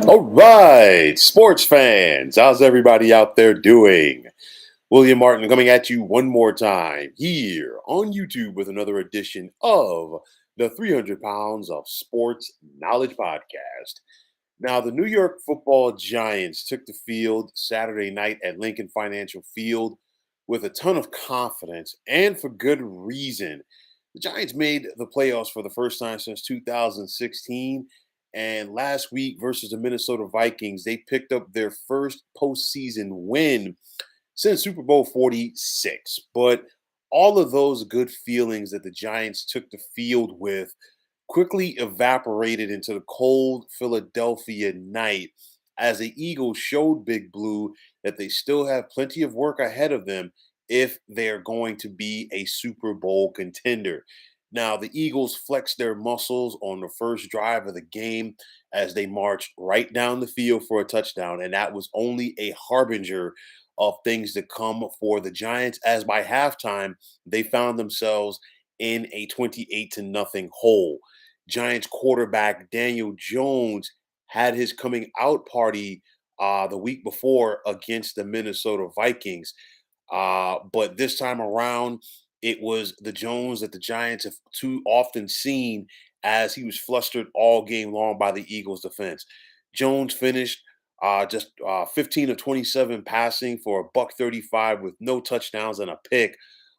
All right, sports fans, how's everybody out there doing? William Martin coming at you one more time here on YouTube with another edition of the 300 Pounds of Sports Knowledge Podcast. Now, the New York football Giants took the field Saturday night at Lincoln Financial Field with a ton of confidence and for good reason. The Giants made the playoffs for the first time since 2016. And last week versus the Minnesota Vikings, they picked up their first postseason win since Super Bowl 46. But all of those good feelings that the Giants took the field with quickly evaporated into the cold Philadelphia night as the Eagles showed Big Blue that they still have plenty of work ahead of them if they're going to be a Super Bowl contender. Now, the Eagles flexed their muscles on the first drive of the game as they marched right down the field for a touchdown, and that was only a harbinger of things to come for the Giants, as by halftime, they found themselves in a 28 to nothing hole. Giants quarterback Daniel Jones had his coming out party the week before against the Minnesota Vikings. But this time around, it was the Jones that the Giants have too often seen as he was flustered all game long by the Eagles defense. Jones finished just 15 of 27 passing for a buck 35 with no touchdowns and a pick,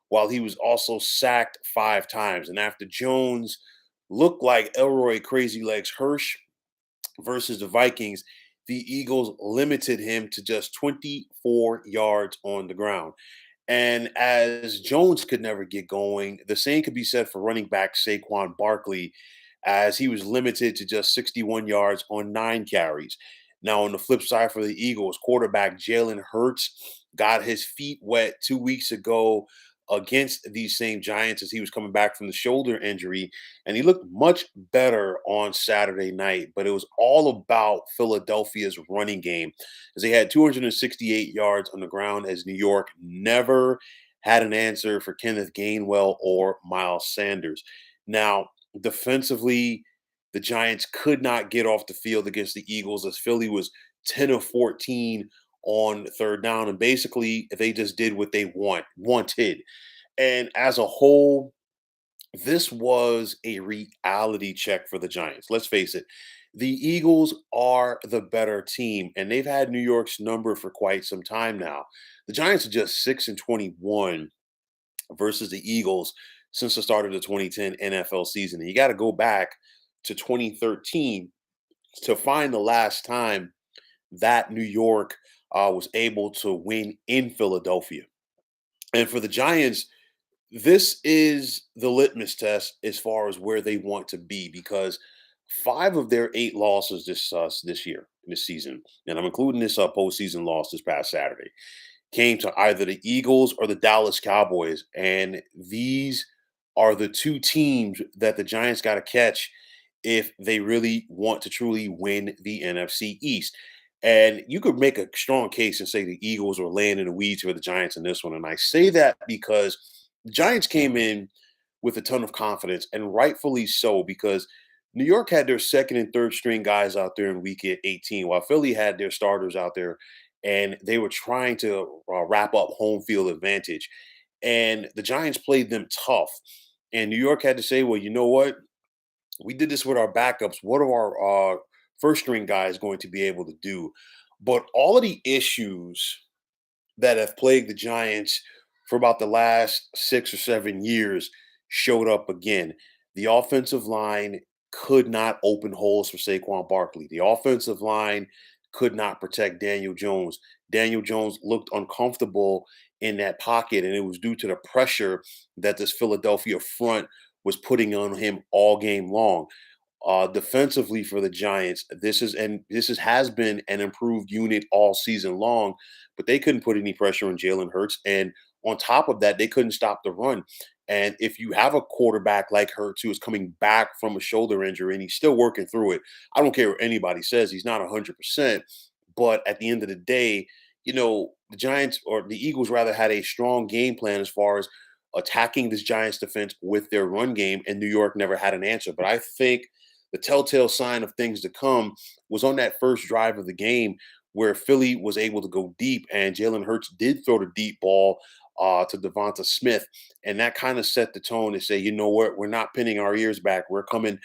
while he was also sacked 5 times. And after Jones looked like Elroy Crazy Legs Hirsch versus the Vikings, the Eagles limited him to just 24 yards on the ground. And as Jones could never get going, the same could be said for running back Saquon Barkley, as he was limited to just 61 yards on 9 carries. Now, on the flip side for the Eagles, quarterback Jalen Hurts got his feet wet 2 weeks ago against these same Giants as he was coming back from the shoulder injury. And he looked much better on Saturday night, but it was all about Philadelphia's running game as they had 268 yards on the ground as New York never had an answer for Kenneth Gainwell or Miles Sanders. Now, defensively, the Giants could not get off the field against the Eagles as Philly was 10 of 14 on third down. And basically, they just did what they wanted. And as a whole, this was a reality check for the Giants. Let's face it. The Eagles are the better team, and they've had New York's number for quite some time now. The Giants are just 6 and 21 versus the Eagles since the start of the 2010 NFL season. And you got to go back to 2013 to find the last time that New York was able to win in Philadelphia. And for the Giants, this is the litmus test as far as where they want to be because 5 of their 8 losses this year, this season, and I'm including this postseason loss this past Saturday, came to either the Eagles or the Dallas Cowboys, and these are the two teams that the Giants got to catch if they really want to truly win the NFC East. And you could make a strong case and say the Eagles are laying in the weeds for the Giants in this one. And I say that because the Giants came in with a ton of confidence, and rightfully so, because New York had their second and third string guys out there in week 18, while Philly had their starters out there, and they were trying to wrap up home field advantage. And the Giants played them tough. And New York had to say, well, you know what? We did this with our backups. What are our first string guys going to be able to do? But all of the issues that have plagued the Giants for about the last 6 or 7 years showed up again. The offensive line could not open holes for Saquon Barkley. The offensive line could not protect Daniel Jones. Daniel Jones looked uncomfortable in that pocket, and it was due to the pressure that this Philadelphia front was putting on him all game long. Defensively for the Giants, has been an improved unit all season long, but they couldn't put any pressure on Jalen Hurts, and on top of that, they couldn't stop the run. And if you have a quarterback like Hurts who is coming back from a shoulder injury and he's still working through it, I don't care what anybody says, he's not 100%. But at the end of the day, the Giants or the Eagles rather had a strong game plan as far as attacking this Giants defense with their run game, and New York never had an answer. But I think the telltale sign of things to come was on that first drive of the game where Philly was able to go deep and Jalen Hurts did throw the deep ball to Devonta Smith. And that kind of set the tone to say, you know what, we're not pinning our ears back. We're coming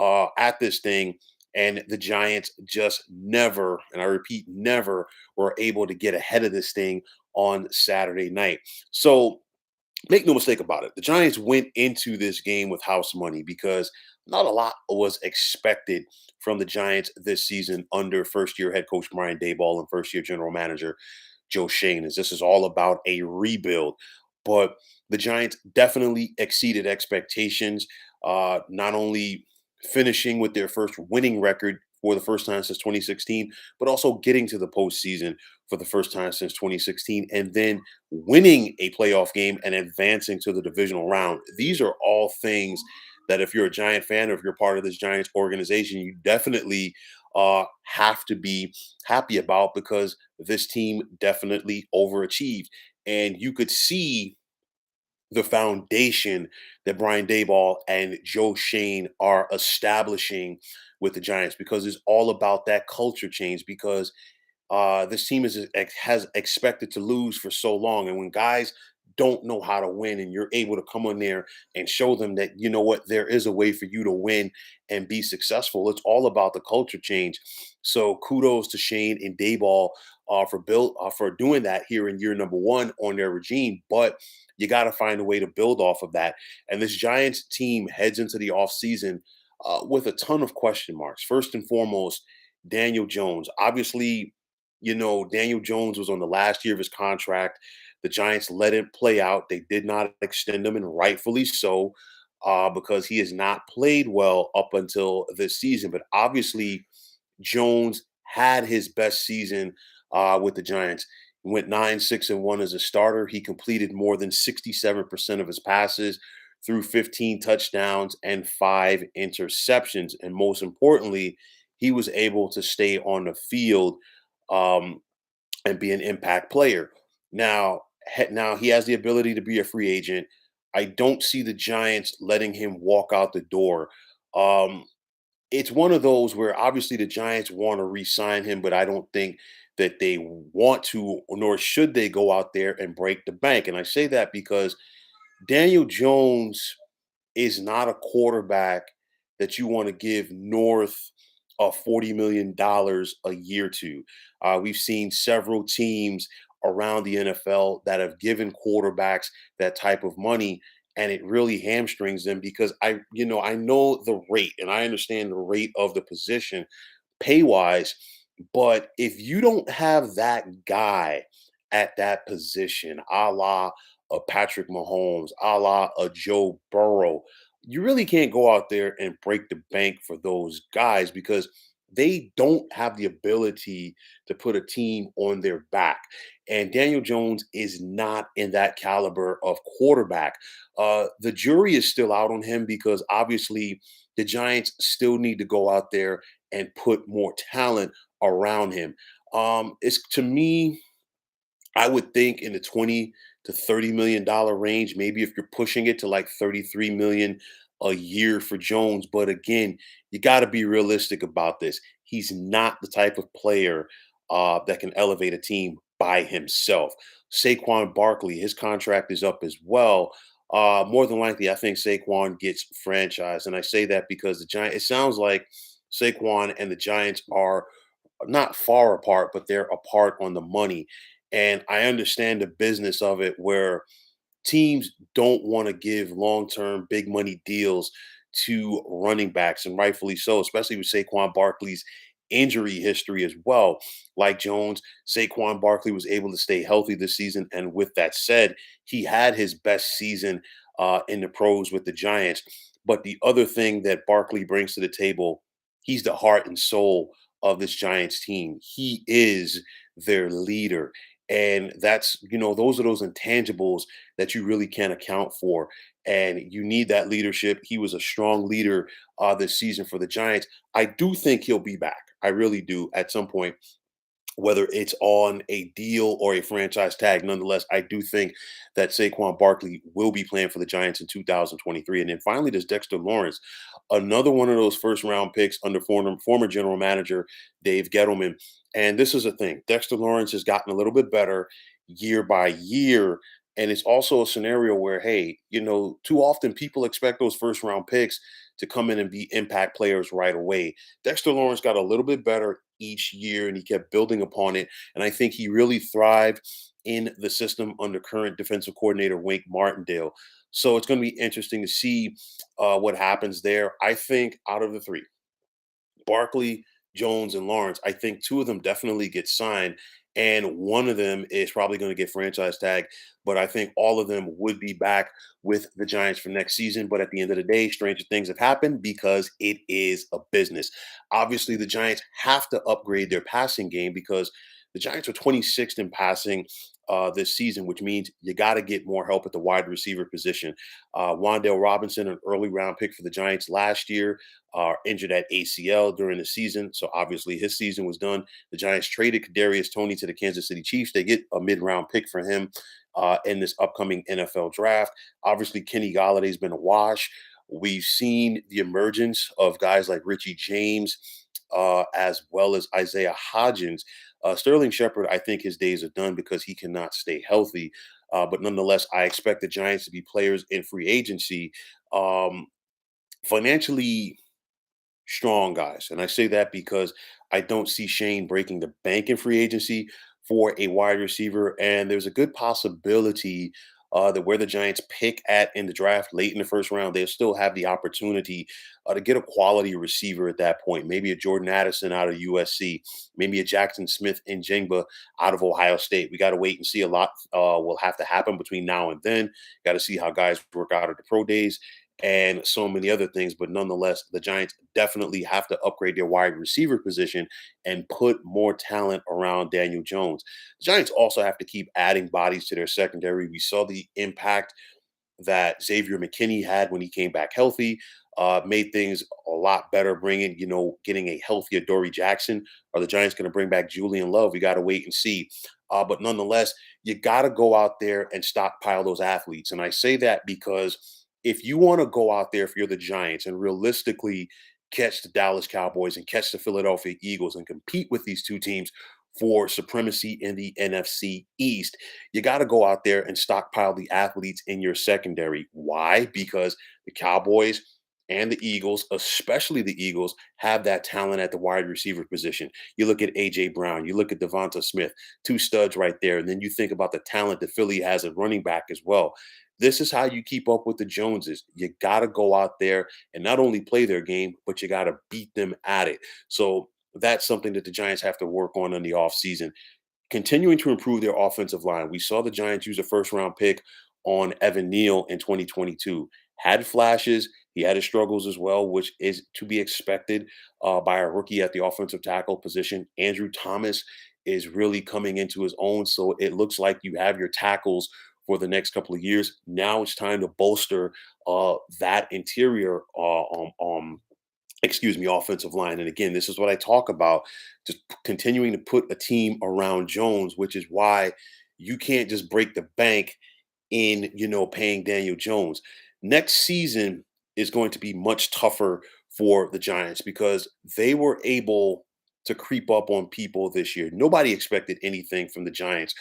at this thing. And the Giants just never, and I repeat, never were able to get ahead of this thing on Saturday night. So make no mistake about it. The Giants went into this game with house money because not a lot was expected from the Giants this season under first year head coach Brian Dayball and first year general manager Joe Shane, as this is all about a rebuild. But the Giants definitely exceeded expectations, not only finishing with their first winning record for the first time since 2016, but also getting to the postseason for the first time since 2016, and then winning a playoff game and advancing to the divisional round. These are all things that if you're a Giant fan or if you're part of this Giants organization, you definitely have to be happy about because this team definitely overachieved. And you could see the foundation that Brian Dayball and Joe Shane are establishing with the Giants because it's all about that culture change because this team has expected to lose for so long, and when guys don't know how to win, and you're able to come on there and show them that you know what there is a way for you to win and be successful. It's all about the culture change. So kudos to Shane and Dayball for doing that here in year number one on their regime, but. You got to find a way to build off of that. And this Giants team heads into the offseason with a ton of question marks. First and foremost, Daniel Jones. Obviously, Daniel Jones was on the last year of his contract. The Giants let it play out. They did not extend him, and rightfully so, because he has not played well up until this season. But obviously, Jones had his best season with the Giants. He went 9-6-1 as a starter. He completed more than 67% of his passes through 15 touchdowns and 5 interceptions. And most importantly, he was able to stay on the field um, and be an impact player. Now he has the ability to be a free agent. I don't see the Giants letting him walk out the door. Um, it's one of those where obviously the Giants want to re-sign him, but I don't think that they want to, nor should they go out there and break the bank. And I say that because Daniel Jones is not a quarterback that you want to give north of $40 million a year to. We've seen several teams around the NFL that have given quarterbacks that type of money, and it really hamstrings them because I know the rate and I understand the rate of the position pay wise, but if you don't have that guy at that position, a la a Patrick Mahomes, a la a Joe Burrow, you really can't go out there and break the bank for those guys because they don't have the ability to put a team on their back. And Daniel Jones is not in that caliber of quarterback. The jury is still out on him because obviously the Giants still need to go out there and put more talent around him. It's to me, I would think in the 20 to $30 million range, maybe if you're pushing it to like 33 million a year for Jones. But again, you got to be realistic about this. He's not the type of player that can elevate a team by himself. Saquon Barkley, his contract is up as well. More than likely, I think Saquon gets franchised. And I say that because the Giants, it sounds like Saquon and the Giants are not far apart, but they're apart on the money. And I understand the business of it where teams don't want to give long-term big money deals to running backs, and rightfully so, especially with Saquon Barkley's injury history as well. Like Jones, Saquon Barkley was able to stay healthy this season. And with that said, he had his best season in the pros with the Giants. But the other thing that Barkley brings to the table, he's the heart and soul of this Giants team. He is their leader. And those are those intangibles that you really can't account for. And you need that leadership. He was a strong leader this season for the Giants. I do think he'll be back. I really do at some point. whether it's on a deal or a franchise tag. Nonetheless, I do think that Saquon Barkley will be playing for the Giants in 2023. And then finally, there's Dexter Lawrence, another one of those first round picks under former general manager Dave Gettleman. And this is a thing: Dexter Lawrence has gotten a little bit better year by year. And it's also a scenario where, hey, too often people expect those first round picks to come in and be impact players right away. Dexter Lawrence got a little bit better each year and he kept building upon it. And I think he really thrived in the system under current defensive coordinator Wink Martindale. So it's going to be interesting to see what happens there. I think out of the three, Barkley, Jones, and Lawrence, I think two of them definitely get signed, and one of them is probably going to get franchise tag. But I think all of them would be back with the Giants for next season. But at the end of the day, stranger things have happened because it is a business. Obviously, the Giants have to upgrade their passing game because the Giants are 26th in passing this season, which means you got to get more help at the wide receiver position. Wandale Robinson, an early round pick for the Giants last year, injured at ACL during the season. So obviously his season was done. The Giants traded Kadarius Toney to the Kansas City Chiefs. They get a mid-round pick for him in this upcoming NFL draft. Obviously, Kenny Galladay's been a wash. We've seen the emergence of guys like Richie James, as well as Isaiah Hodgins. Sterling Shepard, I think his days are done because he cannot stay healthy. But nonetheless, I expect the Giants to be players in free agency. Um, Financially strong guys. And I say that because I don't see Shane breaking the bank in free agency for a wide receiver. And there's a good possibility that where the Giants pick at in the draft late in the first round, they'll still have the opportunity to get a quality receiver at that point. Maybe a Jordan Addison out of USC, maybe a Jackson Smith and Jingba out of Ohio State. We got to wait and see. A lot will have to happen between now and then. Got to see how guys work out at the pro days and so many other things. But nonetheless, the Giants definitely have to upgrade their wide receiver position and put more talent around Daniel Jones. The Giants also have to keep adding bodies to their secondary. We saw the impact that Xavier McKinney had when he came back healthy. Made things a lot better, getting a healthy Adoree Jackson. Are the Giants going to bring back Julian Love? We got to wait and see. But nonetheless, you got to go out there and stockpile those athletes. And I say that because if you want to go out there, if you're the Giants, and realistically catch the Dallas Cowboys and catch the Philadelphia Eagles and compete with these two teams for supremacy in the NFC East, you got to go out there and stockpile the athletes in your secondary. Why? Because the Cowboys and the Eagles, especially the Eagles, have that talent at the wide receiver position. You look at A.J. Brown, you look at Devonta Smith, two studs right there. And then you think about the talent that Philly has at running back as well. This is how you keep up with the Joneses. You got to go out there and not only play their game, but you got to beat them at it. So that's something that the Giants have to work on in the offseason. Continuing to improve their offensive line. We saw the Giants use a first round pick on Evan Neal in 2022. Had flashes. He had his struggles as well, which is to be expected by a rookie at the offensive tackle position. Andrew Thomas is really coming into his own. So it looks like you have your tackles for the next couple of years. Now it's time to bolster that interior offensive line. And again, this is what I talk about, just continuing to put a team around Jones, which is why you can't just break the bank in, paying Daniel Jones. Next season is going to be much tougher for the Giants because they were able to creep up on people this year. Nobody expected anything from the Giants,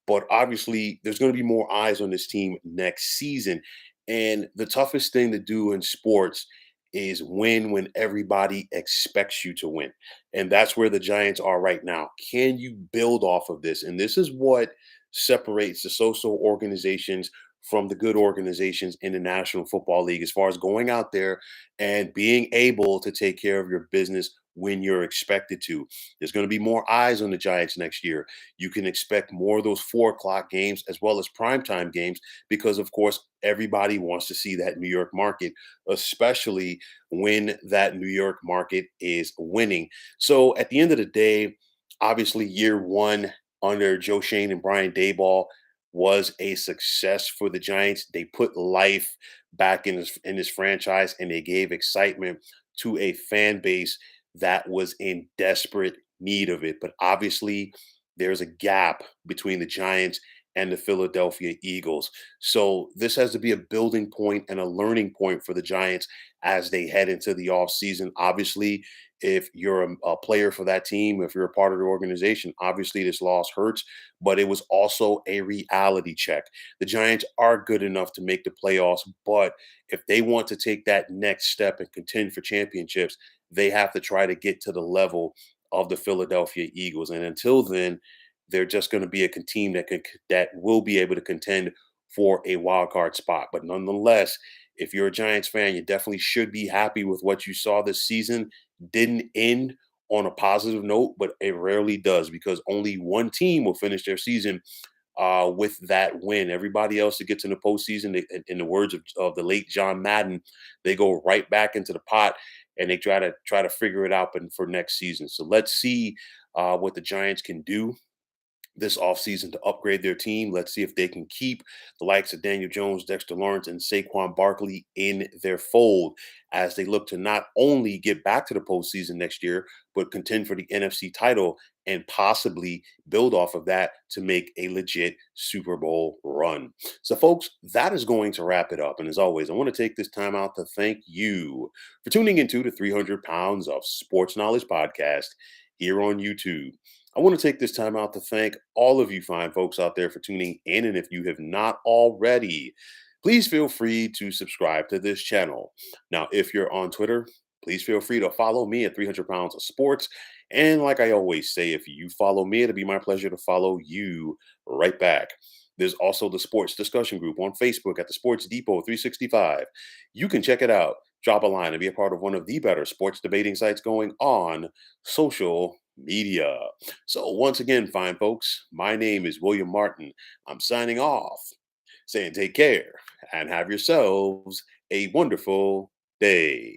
but obviously there's going to be more eyes on this team next season. And the toughest thing to do in sports is win when everybody expects you to win. And that's where the Giants are right now. Can you build off of this? And this is what separates the so-so organizations from the good organizations in the National Football League as far as going out there and being able to take care of your business when you're expected to. There's going to be more eyes on the Giants next year. You can expect more of those 4 o'clock games as well as primetime games because, of course, everybody wants to see that New York market, especially when that New York market is winning. So at the end of the day, obviously, year one under Joe Shane and Brian Dayball was a success for the Giants. They put life back in this franchise and they gave excitement to a fan base that was in desperate need of it. But obviously, there's a gap between the Giants and the Philadelphia Eagles. So this has to be a building point and a learning point for the Giants as they head into the offseason. Obviously, if you're a player for that team, if you're a part of the organization, obviously this loss hurts, but it was also a reality check. The Giants are good enough to make the playoffs, but if they want to take that next step and contend for championships, they have to try to get to the level of the Philadelphia Eagles. And until then, they're just going to be a team that will be able to contend for a wild card spot. But nonetheless, if you're a Giants fan, you definitely should be happy with what you saw this season. Didn't end on a positive note, but it rarely does because only one team will finish their season with that win. Everybody else that gets in the postseason, in the words of the late John Madden, they go right back into the pot and they try to figure it out for next season. So let's see what the Giants can do this offseason to upgrade their team. Let's see if they can keep the likes of Daniel Jones, Dexter Lawrence, and Saquon Barkley in their fold as they look to not only get back to the postseason next year, but contend for the NFC title and possibly build off of that to make a legit Super Bowl run. So, folks, that is going to wrap it up. And as always, I want to take this time out to thank you for tuning into the 300 Pounds of Sports Knowledge podcast here on YouTube. I want to take this time out to thank all of you fine folks out there for tuning in. And if you have not already, please feel free to subscribe to this channel. Now, if you're on Twitter, please feel free to follow me at 300 Pounds of Sports. And like I always say, if you follow me, it'll be my pleasure to follow you right back. There's also the sports discussion group on Facebook at the Sports Depot 365. You can check it out, drop a line, and be a part of one of the better sports debating sites going on social media. So, once again, fine folks, my name is William Martin. I'm signing off, saying take care and have yourselves a wonderful day.